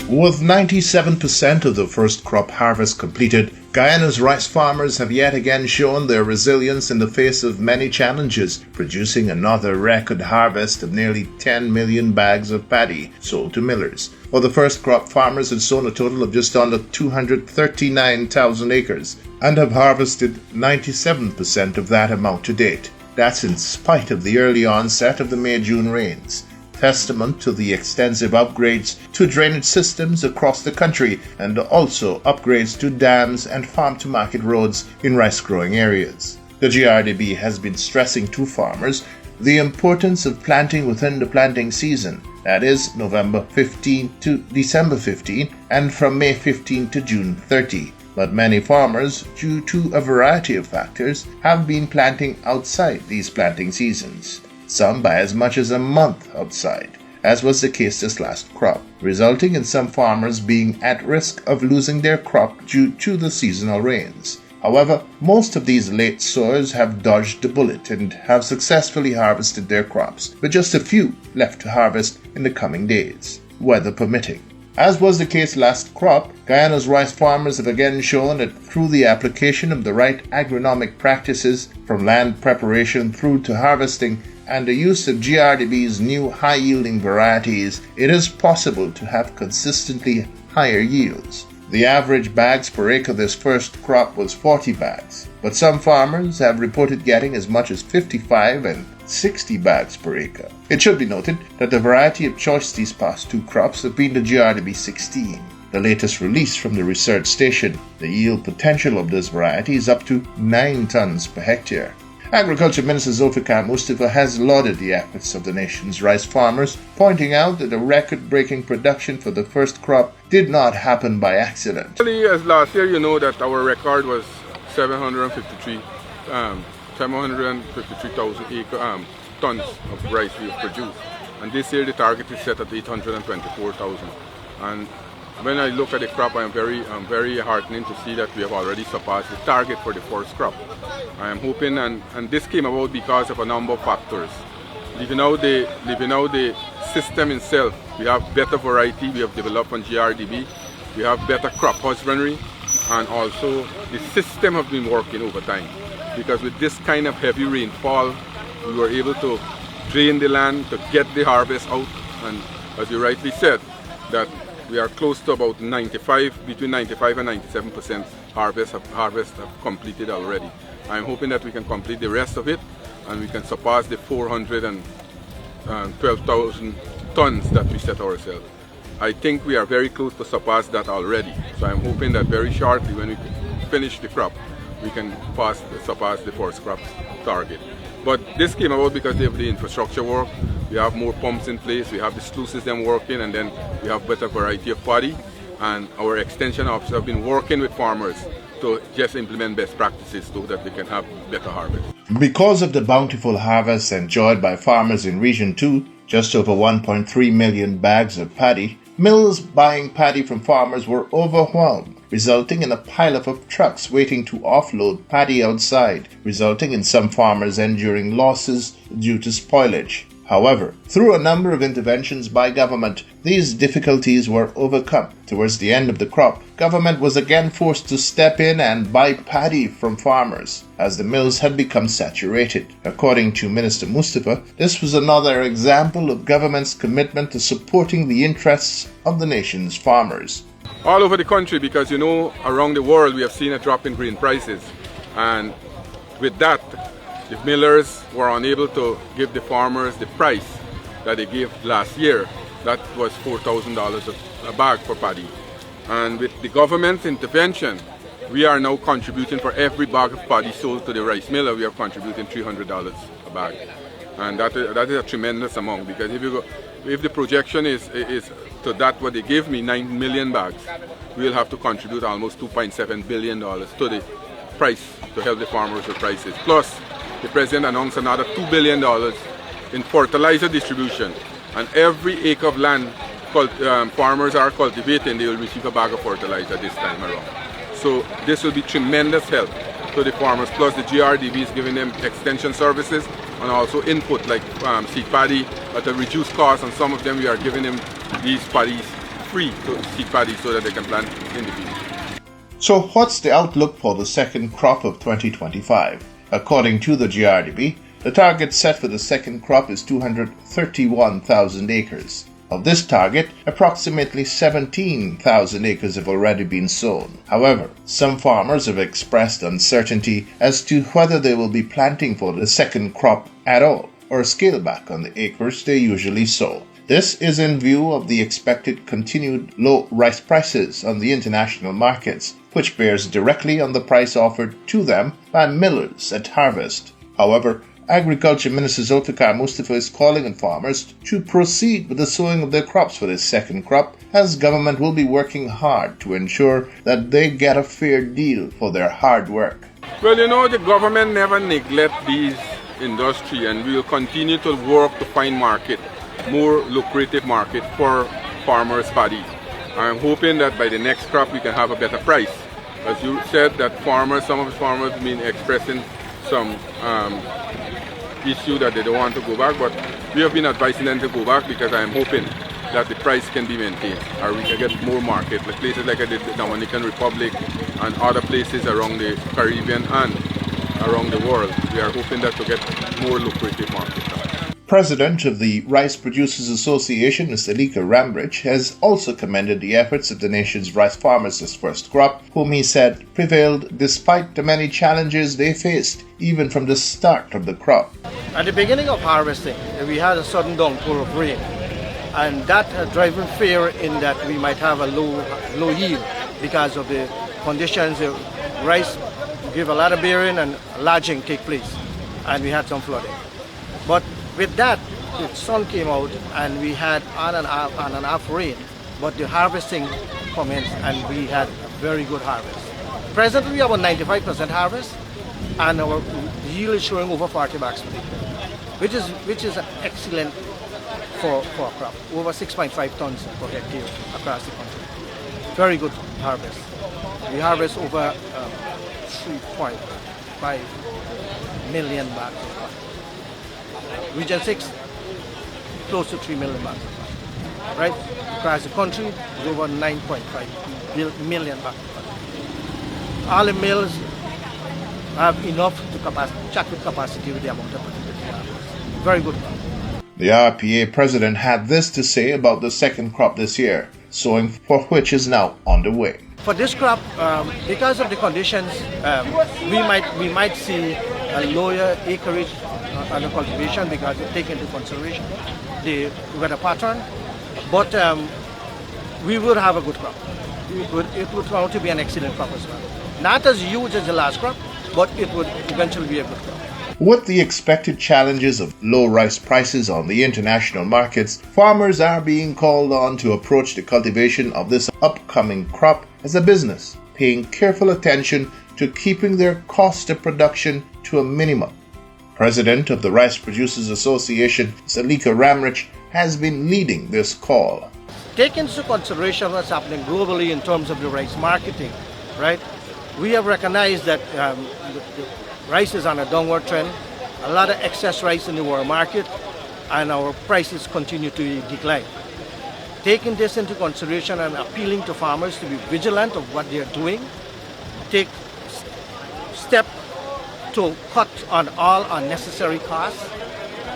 With 97% of the first crop harvest completed, Guyana's rice farmers have yet again shown their resilience in the face of many challenges, producing another record harvest of nearly 10 million bags of paddy sold to millers. For the first crop, farmers had sown a total of just under 239,000 acres and have harvested 97% of that amount to date. That's in spite of the early onset of the May-June rains. Testament to the extensive upgrades to drainage systems across the country and also upgrades to dams and farm-to-market roads in rice-growing areas. The GRDB has been stressing to farmers the importance of planting within the planting season, that is, November 15 to December 15 and from May 15 to June 30. But many farmers, due to a variety of factors, have been planting outside these planting seasons, some by as much as a month outside, as was the case this last crop, resulting in some farmers being at risk of losing their crop due to the seasonal rains. However, most of these late sowers have dodged the bullet and have successfully harvested their crops, with just a few left to harvest in the coming days, weather permitting. As was the case last crop, Guyana's rice farmers have again shown that through the application of the right agronomic practices, from land preparation through to harvesting, and the use of GRDB's new high-yielding varieties, it is possible to have consistently higher yields. The average bags per acre this first crop was 40 bags, but some farmers have reported getting as much as 55 and 60 bags per acre. It should be noted that the variety of choice these past two crops have been the GRDB 16. The latest release from the research station, the yield potential of this variety is up to 9 tons per hectare. Agriculture Minister Zulfikar Mustafa has lauded the efforts of the nation's rice farmers, pointing out that the record-breaking production for the first crop did not happen by accident. Actually, as last year, you know that our record was 753,000 tons of rice we have produced. And this year the target is set at 824,000. And when I look at the crop, I'm very heartening to see that we have already surpassed the target for the first crop. I am hoping, and this came about because of a number of factors. Leaving out the system itself, we have better variety we have developed on GRDB, we have better crop husbandry, and also the system have been working over time. Because with this kind of heavy rainfall, we were able to drain the land to get the harvest out, and as you rightly said, that we are close to about between 95 and 97% harvest have completed already. I'm hoping that we can complete the rest of it and we can surpass the 412,000 tons that we set ourselves. I think we are very close to surpass that already. So I'm hoping that very shortly when we finish the crop, we can surpass the first crop target. But this came about because of the infrastructure work. We have more pumps in place, we have the sluice system working, and then we have better variety of paddy. And our extension officers have been working with farmers to just implement best practices so that they can have better harvest. Because of the bountiful harvest enjoyed by farmers in Region 2, just over 1.3 million bags of paddy, mills buying paddy from farmers were overwhelmed, resulting in a pileup of trucks waiting to offload paddy outside, resulting in some farmers enduring losses due to spoilage. However, through a number of interventions by government, these difficulties were overcome. Towards the end of the crop, government was again forced to step in and buy paddy from farmers, as the mills had become saturated. According to Minister Mustafa, this was another example of government's commitment to supporting the interests of the nation's farmers. All over the country, because you know, around the world we have seen a drop in grain prices, and with that, the millers were unable to give the farmers the price that they gave last year. That was $4,000 a bag for paddy. And with the government's intervention, we are now contributing for every bag of paddy sold to the rice miller, we are contributing $300 a bag. And that is a tremendous amount, because if the projection is to that what they give me, 9 million bags, we'll have to contribute almost $2.7 billion to the price to help the farmers with prices. Plus, the President announced another $2 billion in fertilizer distribution, and every acre of land farmers are cultivating, they will receive a bag of fertilizer this time around. So this will be tremendous help to the farmers. Plus the GRDB is giving them extension services and also input like seed paddy at a reduced cost, and some of them we are giving them these paddies free to seed paddy so that they can plant in the field. So what's the outlook for the second crop of 2025? According to the GRDB, the target set for the second crop is 231,000 acres. Of this target, approximately 17,000 acres have already been sown. However, some farmers have expressed uncertainty as to whether they will be planting for the second crop at all or scale back on the acres they usually sow. This is in view of the expected continued low rice prices on the international markets, which bears directly on the price offered to them by millers at harvest. However, Agriculture Minister Zulfikar Mustafa is calling on farmers to proceed with the sowing of their crops for this second crop, as government will be working hard to ensure that they get a fair deal for their hard work. Well, you know, the government never neglect these industry, and we will continue to work to find market, more lucrative market for farmers' paddy. I'm hoping that by the next crop we can have a better price. As you said, that farmers, some of the farmers have been expressing some issue that they don't want to go back, but we have been advising them to go back because I am hoping that the price can be maintained or we can get more market, like places like the Dominican Republic and other places around the Caribbean and around the world. We are hoping that to get more lucrative market. President of the Rice Producers Association, Mr. Lika Rambridge, has also commended the efforts of the nation's rice farmers this first crop, whom he said prevailed despite the many challenges they faced, even from the start of the crop. At the beginning of harvesting, we had a sudden downpour of rain, and that had driven fear in that we might have a low yield because of the conditions. The rice give a lot of bearing and lodging take place, and we had some flooding. But with that, the sun came out and we had on and off rain, but the harvesting commenced and we had a very good harvest. Presently we have a 95% harvest and our yield is showing over 40 bags per day, which is excellent for a crop, over 6.5 tons per hectare across the country. Very good harvest. We harvest over 3.5 million bags of crop. Region 6, close to 3 million bags, right? Across the country, it's over 9.5 million bags. All the mills have enough to check with capacity with the amount of production. Very good crop. The RPA president had this to say about the second crop this year, sowing for which is now underway. For this crop, because of the conditions, we might see a lower acreage under cultivation because they take into consideration the weather pattern, but we would have a good crop. It would turn out to be an excellent crop as well. Not as huge as the last crop, but it would eventually be a good crop. With the expected challenges of low rice prices on the international markets, farmers are being called on to approach the cultivation of this upcoming crop as a business, paying careful attention to keeping their cost of production to a minimum. President of the Rice Producers Association, Mr. Lika Rambridge, has been leading this call. Take into consideration what's happening globally in terms of the rice marketing, right? We have recognized that the rice is on a downward trend, a lot of excess rice in the world market, and our prices continue to decline. Taking this into consideration and appealing to farmers to be vigilant of what they're doing, take step to cut on all unnecessary costs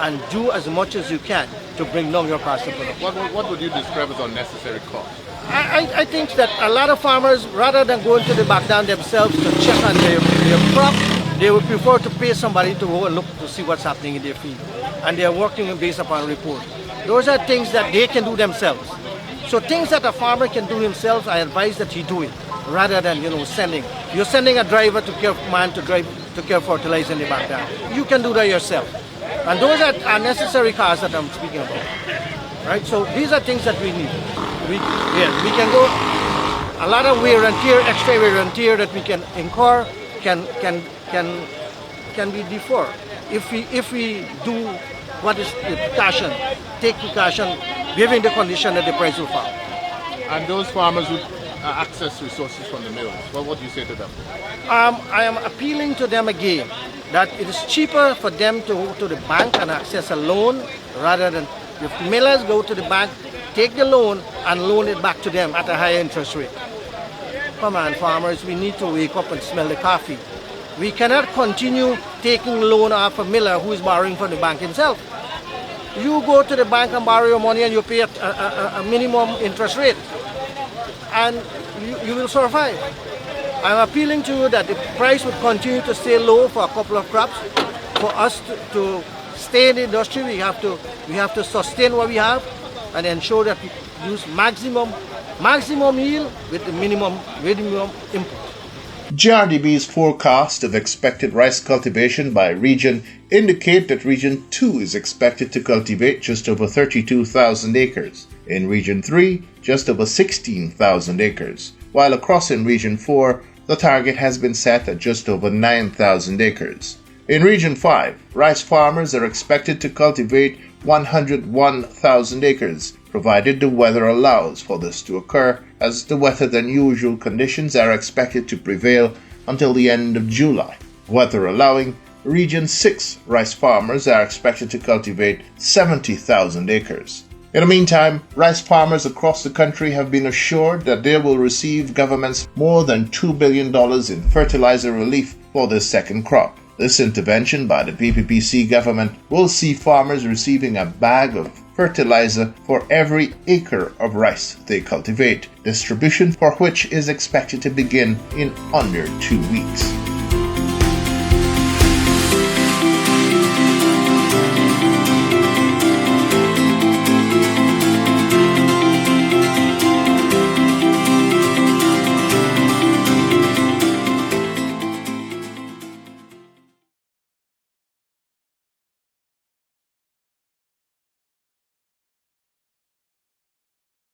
and do as much as you can to bring down your cost of production. What would you describe as unnecessary costs? I think that a lot of farmers, rather than going to the back down themselves to check on their crop, they would prefer to pay somebody to go and look to see what's happening in their field. And they are working based upon a report. Those are things that they can do themselves. So things that a farmer can do himself, I advise that he do it, rather than sending. You're sending a driver to care man to care fertilizer in the back down. You can do that yourself. And those are unnecessary costs that I'm speaking about. Right? So these are things that we need. We can go a lot of wear and tear, extra wear and tear that we can incur can be deferred if we do what is the precaution, take precaution, given the condition that the price will fall. And those farmers who access resources from the mills. Well, what do you say to them? I am appealing to them again that it is cheaper for them to go to the bank and access a loan rather than if millers go to the bank, take the loan and loan it back to them at a higher interest rate. Come on, farmers, we need to wake up and smell the coffee. We cannot continue taking loan off a miller who is borrowing from the bank himself. You go to the bank and borrow your money and you pay a minimum interest rate and you will survive. I'm appealing to you that the price would continue to stay low for a couple of crops. For us to stay in the industry, we have to sustain what we have and ensure that we use maximum yield with the minimum input. GRDB's forecast of expected rice cultivation by region indicate that Region 2 is expected to cultivate just over 32,000 acres, in Region 3 just over 16,000 acres, while across in Region 4 the target has been set at just over 9,000 acres. In Region 5, rice farmers are expected to cultivate 101,000 acres, provided the weather allows for this to occur, as the wetter than usual conditions are expected to prevail until the end of July. Weather allowing, Region 6 rice farmers are expected to cultivate 70,000 acres. In the meantime, rice farmers across the country have been assured that they will receive government's more than $2 billion in fertilizer relief for this second crop. This intervention by the PPPC government will see farmers receiving a bag of fertilizer for every acre of rice they cultivate, distribution for which is expected to begin in under 2 weeks.